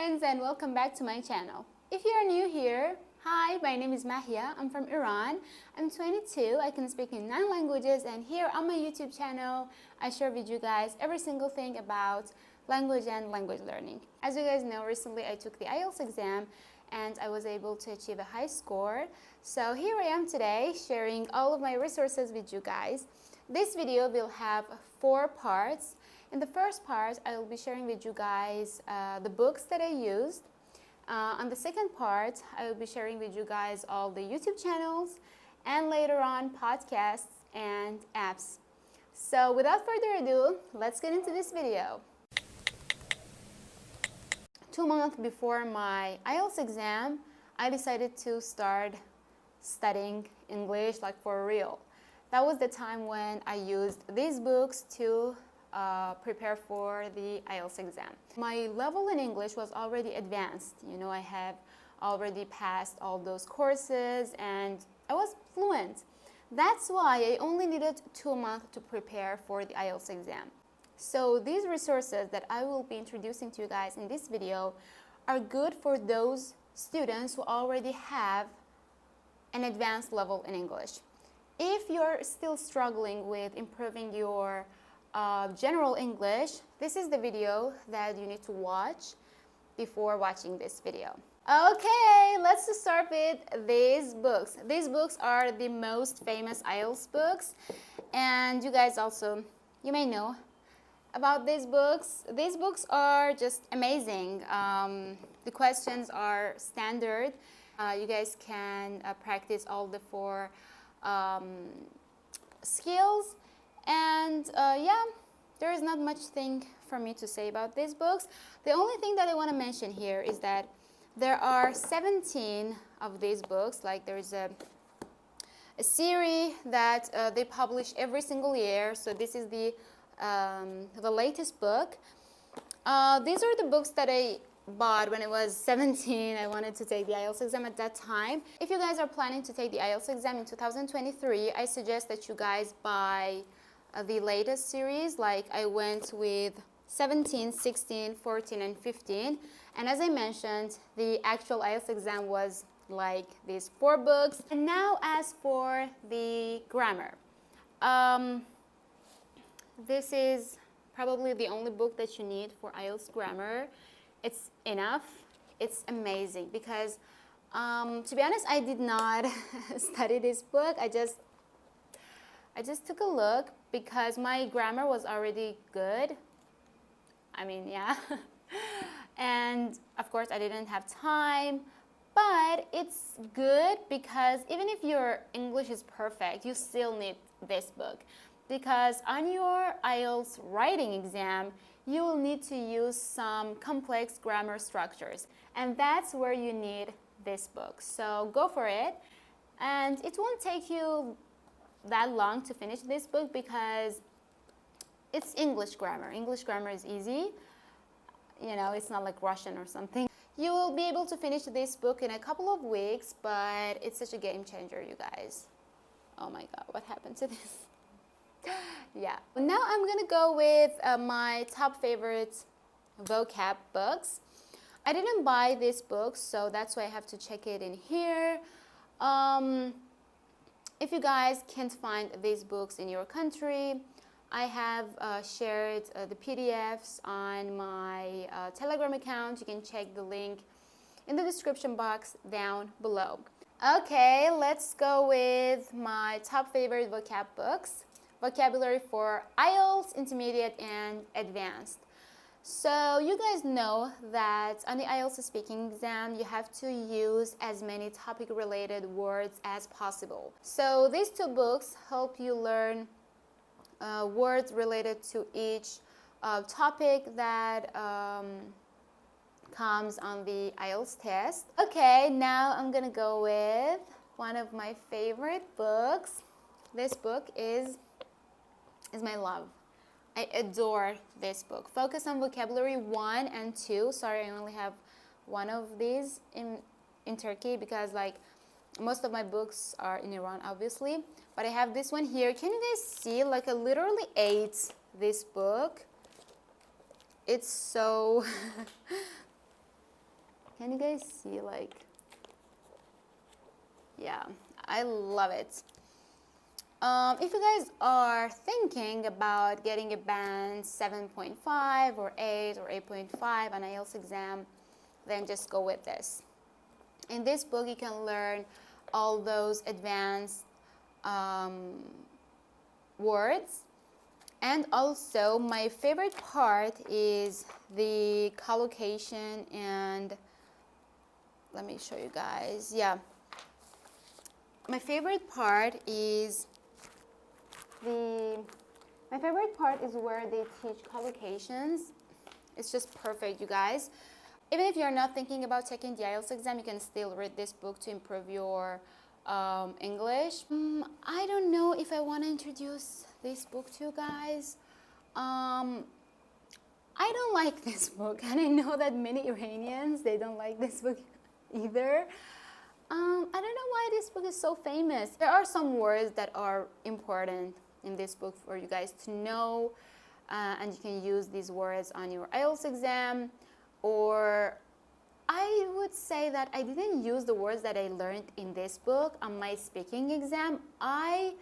friends, and welcome back to my channel. If you are new here, hi, my name is Mahia. I'm from Iran. I'm 22. I can speak in 9 languages, and here on my YouTube channel, I share with you guys every single thing about language and language learning. As you guys know, recently I took the IELTS exam and I was able to achieve a high score. So here I am today sharing all of my resources with you guys. This video will have 4 parts. In the first part, I will be sharing with you guys the books that I used. On the second part, I will be sharing with you guys all the YouTube channels and later on podcasts and apps. So without further ado, let's get into this video. 2 months before my IELTS exam, I decided to start studying English like for real. That was the time when I used these books to prepare for the IELTS exam. My level in English was already advanced. You know, I have already passed all those courses and I was fluent. That's why I only needed 2 months to prepare for the IELTS exam. So these resources that I will be introducing to you guys in this video are good for those students who already have an advanced level in English. If you're still struggling with improving your general English, this is the video that you need to watch before watching this video. Okay, let's start with these books. These books are the most famous IELTS books, and you guys also, you may know about these books. These books are just amazing. The questions are standard. You guys can practice all the 4 skills. And yeah, there is not much thing for me to say about these books. The only thing that I want to mention here is that there are 17 of these books. Like there is a series that they publish every single year. So this is the latest book. These are the books that I bought when I was 17. I wanted to take the IELTS exam at that time. If you guys are planning to take the IELTS exam in 2023, I suggest that you guys buy the latest series. Like I went with 17, 16, 14, and 15. And as I mentioned, the actual IELTS exam was like these 4 books. And now as for the grammar. This is probably the only book that you need for IELTS grammar. It's enough. It's amazing because to be honest, I did not study this book. I just took a look because my grammar was already good. I mean, yeah. And of course, I didn't have time. But it's good because even if your English is perfect, you still need this book. Because on your IELTS writing exam, you will need to use some complex grammar structures. And that's where you need this book. So go for it. And it won't take you that long to finish this book because it's English grammar. English grammar is easy. You know, it's not like Russian or something. You will be able to finish this book in a couple of weeks, but it's such a game changer, you guys. Oh my God, what happened to this? Yeah. Now I'm gonna go with my top favorite vocab books. I didn't buy this book, so that's why I have to check it in here. If you guys can't find these books in your country, I have shared the PDFs on my Telegram account. You can check the link in the description box down below. Okay, let's go with my top favorite vocab books. Vocabulary for IELTS, Intermediate, and Advanced. So you guys know that on the IELTS speaking exam, you have to use as many topic-related words as possible. So these 2 books help you learn words related to each topic that comes on the IELTS test. Okay, now I'm gonna go with one of my favorite books. This book is my love. I adore this book. Focus on Vocabulary 1 and 2. Sorry, I only have one of these in Turkey because like most of my books are in Iran, obviously. But I have this one here. Can you guys see? Like I literally ate this book. It's so Can you guys see, like, yeah, I love it. If you guys are thinking about getting a band 7.5 or 8 or 8.5 on IELTS exam, then just go with this. In this book, you can learn all those advanced words. And also, my favorite part is the collocation, and let me show you guys. Yeah, my favorite part is where they teach collocations. It's just perfect, you guys. Even if you're not thinking about taking the IELTS exam, you can still read this book to improve your English. I don't know if I want to introduce this book to you guys. I don't like this book, and I know that many Iranians, they don't like this book either. I don't know why this book is so famous. There are some words that are important in this book for you guys to know, and you can use these words on your IELTS exam. Or I would say that I didn't use the words that I learned in this book on my speaking exam. I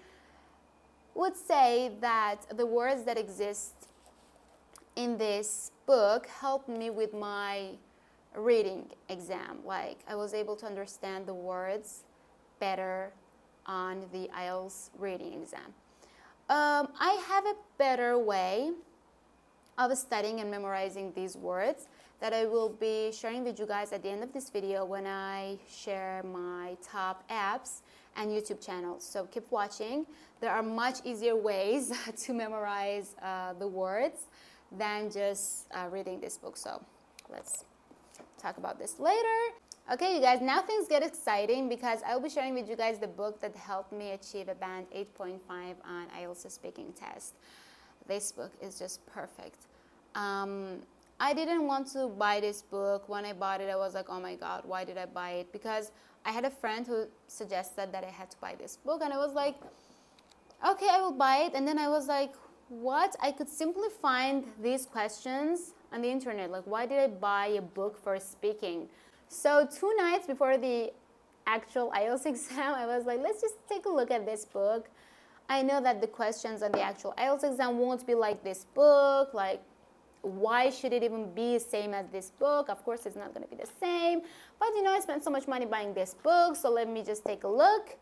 would say that the words that exist in this book helped me with my reading exam. Like, I was able to understand the words better on the IELTS reading exam. I have a better way of studying and memorizing these words that I will be sharing with you guys at the end of this video when I share my top apps and YouTube channels. So keep watching. There are much easier ways to memorize the words than just reading this book. So let's talk about this later. Okay, you guys, now things get exciting because I'll be sharing with you guys the book that helped me achieve a band 8.5 on IELTS speaking test. This book is just perfect. I didn't want to buy this book. When I bought it, I was like, oh my God, why did I buy it? Because I had a friend who suggested that I had to buy this book, and I was like, okay, I will buy it. And then I was like, what? I could simply find these questions on the internet. Like, why did I buy a book for speaking? So 2 nights before the actual IELTS exam, I was like, let's just take a look at this book. I know that the questions on the actual IELTS exam won't be like this book. Like, why should it even be the same as this book? Of course, it's not going to be the same. But, you know, I spent so much money buying this book, so let me just take a look.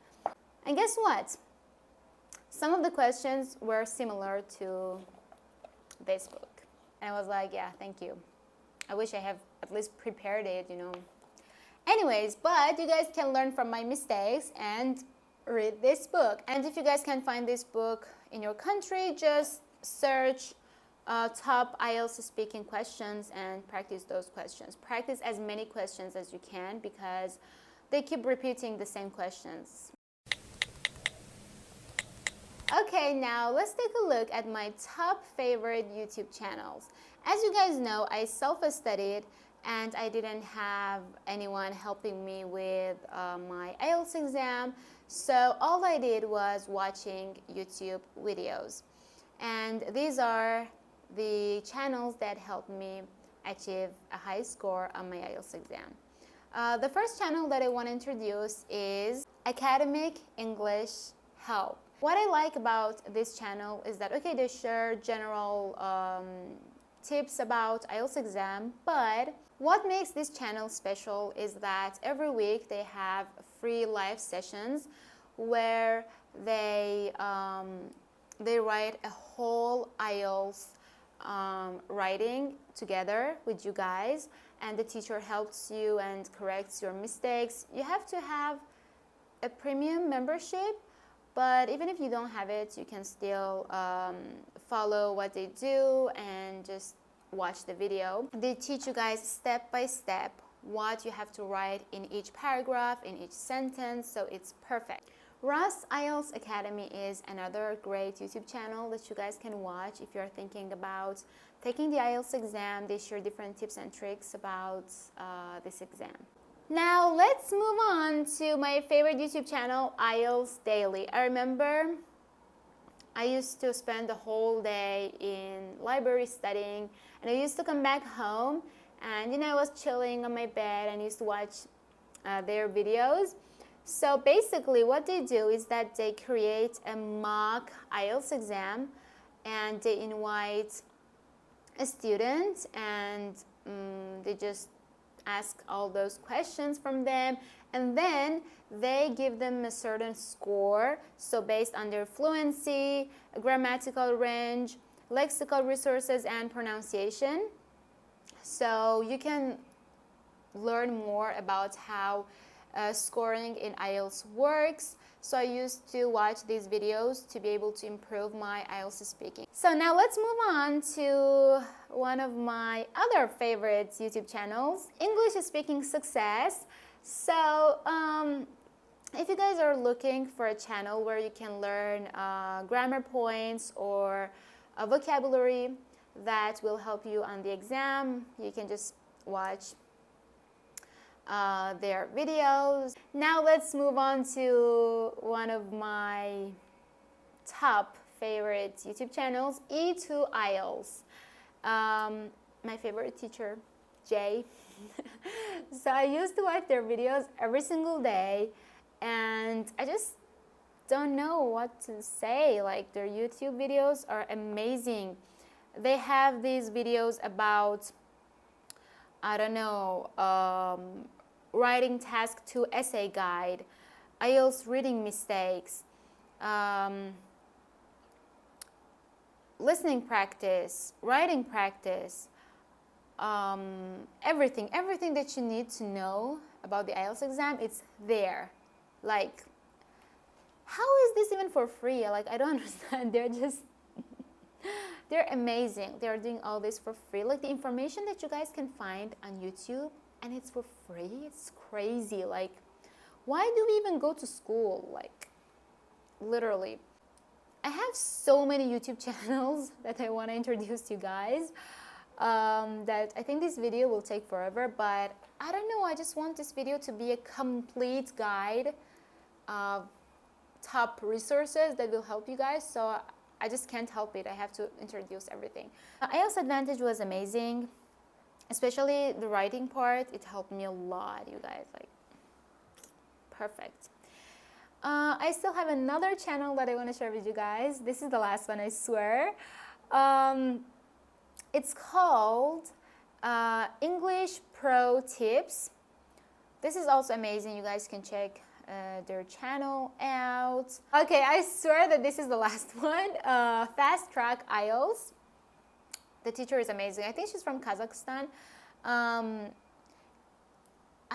And guess what? Some of the questions were similar to this book. And I was like, yeah, thank you. I wish I have at least prepared it, you know. Anyways, but you guys can learn from my mistakes and read this book. And if you guys can find this book in your country, just search top IELTS speaking questions and practice those questions. Practice as many questions as you can because they keep repeating the same questions. Okay, now let's take a look at my top favorite YouTube channels. As you guys know, I self-studied and I didn't have anyone helping me with my IELTS exam. So all I did was watching YouTube videos. And these are the channels that helped me achieve a high score on my IELTS exam. The first channel that I want to introduce is Academic English Help. What I like about this channel is that, okay, they share general tips about IELTS exam, but what makes this channel special is that every week they have free live sessions where they write a whole IELTS writing together with you guys, and the teacher helps you and corrects your mistakes. You have to have a premium membership, but even if you don't have it, you can still follow what they do and just watch the video. They teach you guys step by step what you have to write in each paragraph, in each sentence, so it's perfect. Ross IELTS Academy is another great YouTube channel that you guys can watch if you're thinking about taking the IELTS exam. They share different tips and tricks about this exam. Now let's move on to my favorite YouTube channel, IELTS Daily. I remember I used to spend the whole day in library studying, and I used to come back home and I was chilling on my bed and used to watch their videos. So basically what they do is that they create a mock IELTS exam, and they invite a student, and they just ask all those questions from them, and then they give them a certain score, so based on their fluency, grammatical range, lexical resources, and pronunciation. So you can learn more about how scoring in IELTS works. So I used to watch these videos to be able to improve my IELTS speaking. So now let's move on to one of my other favorite YouTube channels, English Speaking Success. So if you guys are looking for a channel where you can learn grammar points or a vocabulary that will help you on the exam, you can just watch their videos. Now let's move on to one of my top favorite YouTube channels, E2IELTS. My favorite teacher, Jay. So I used to watch their videos every single day, and I just don't know what to say. Like, their YouTube videos are amazing. They have these videos about, I don't know, writing task 2 essay guide, IELTS reading mistakes, listening practice, writing practice, everything that you need to know about the IELTS exam, it's there. Like, how is this even for free? Like, I don't understand. They're amazing. They're doing all this for free. Like, the information that you guys can find on YouTube, and it's for free. It's crazy. Like, why do we even go to school? Like, literally. I have so many YouTube channels that I want to introduce to you guys, that I think this video will take forever, but I don't know. I just want this video to be a complete guide of top resources that will help you guys. So I just can't help it. I have to introduce everything. IELTS Advantage was amazing, especially the writing part. It helped me a lot, you guys. Like, perfect. I still have another channel that I want to share with you guys. This is the last one, I swear. It's called English Pro Tips. This is also amazing. You guys can check their channel out. Okay, I swear that this is the last one. Fast Track IELTS. The teacher is amazing. I think she's from Kazakhstan. I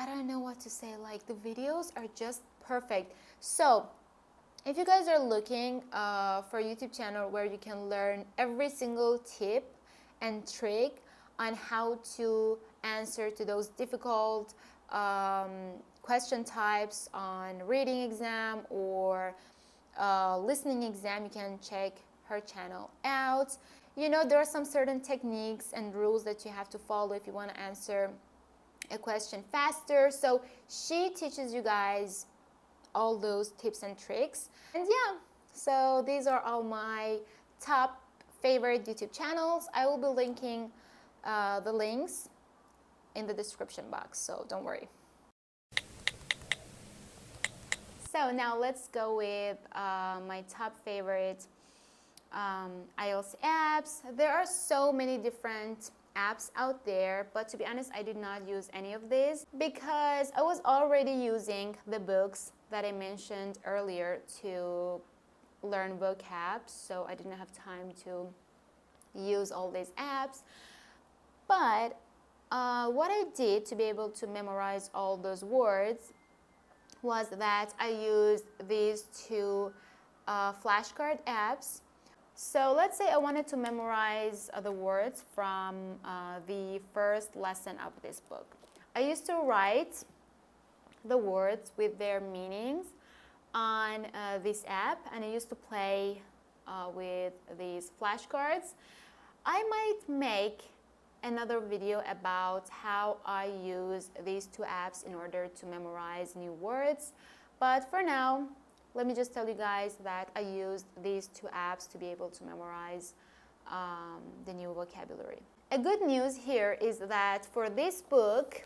don't know what to say. Like, the videos are just perfect. So if you guys are looking for a YouTube channel where you can learn every single tip and trick on how to answer to those difficult question types on reading exam or listening exam, you can check her channel out. There are some certain techniques and rules that you have to follow if you want to answer a question faster. So she teaches you guys all those tips and tricks. And yeah, so these are all my top favorite YouTube channels. I will be linking the links in the description box, so don't worry. So now let's go with my top favorite IELTS apps. There are so many different apps out there, but to be honest, I did not use any of these because I was already using the books that I mentioned earlier to learn vocab, so I didn't have time to use all these apps. But what I did to be able to memorize all those words was that I used these two flashcard apps. So let's say I wanted to memorize the words from the first lesson of this book. I used to write the words with their meanings on this app, and I used to play with these flashcards. I might make another video about how I use these two apps in order to memorize new words, but for now, let me just tell you guys that I used these two apps to be able to memorize the new vocabulary. a good news here is that for this book,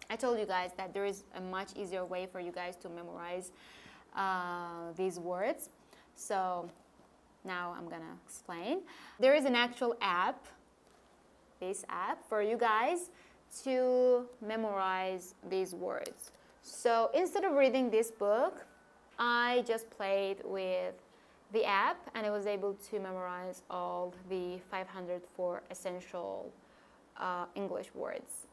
I told you guys that there is a much easier way for you guys to memorize these words. So now I'm gonna explain. There is an actual app, this app, for you guys to memorize these words. So instead of reading this book, I just played with the app and I was able to memorize all the 504 essential English words.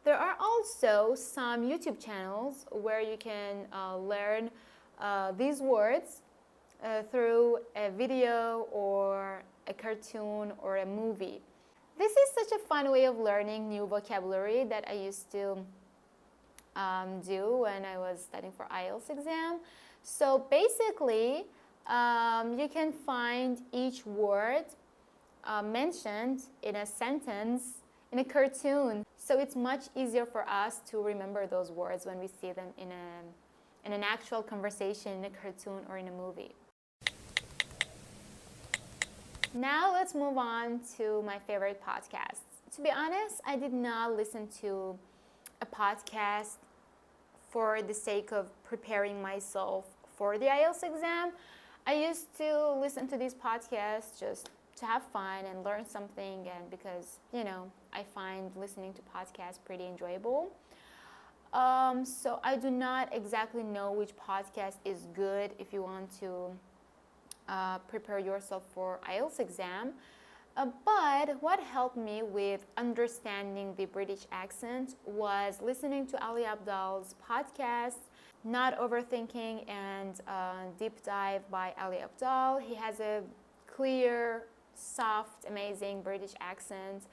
There are also some YouTube channels where you can learn these words through a video or a cartoon or a movie. This is such a fun way of learning new vocabulary that I used to do when I was studying for IELTS exam. So basically, you can find each word mentioned in a sentence in a cartoon. So it's much easier for us to remember those words when we see them in an actual conversation, in a cartoon, or in a movie. Now let's move on to my favorite podcasts. To be honest, I did not listen to a podcast for the sake of preparing myself for the IELTS exam. I used to listen to these podcasts just to have fun and learn something, and because, you know, I find listening to podcasts pretty enjoyable. So I do not exactly know which podcast is good if you want to prepare yourself for IELTS exam. But what helped me with understanding the British accent was listening to Ali Abdaal's podcast, Not Overthinking and Deep Dive by Ali Abdaal. He has a clear, soft, amazing British accent.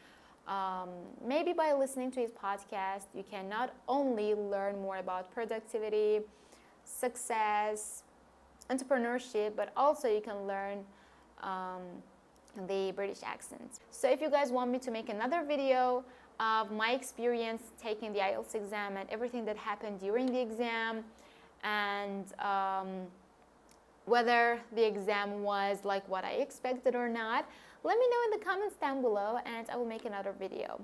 Maybe by listening to his podcast, you can not only learn more about productivity, success, entrepreneurship, but also you can learn the British accent. So if you guys want me to make another video of my experience taking the IELTS exam and everything that happened during the exam, and whether the exam was like what I expected or not, let me know in the comments down below and I will make another video.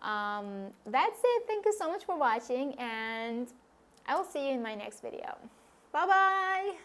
That's it. Thank you so much for watching, and I will see you in my next video. Bye bye.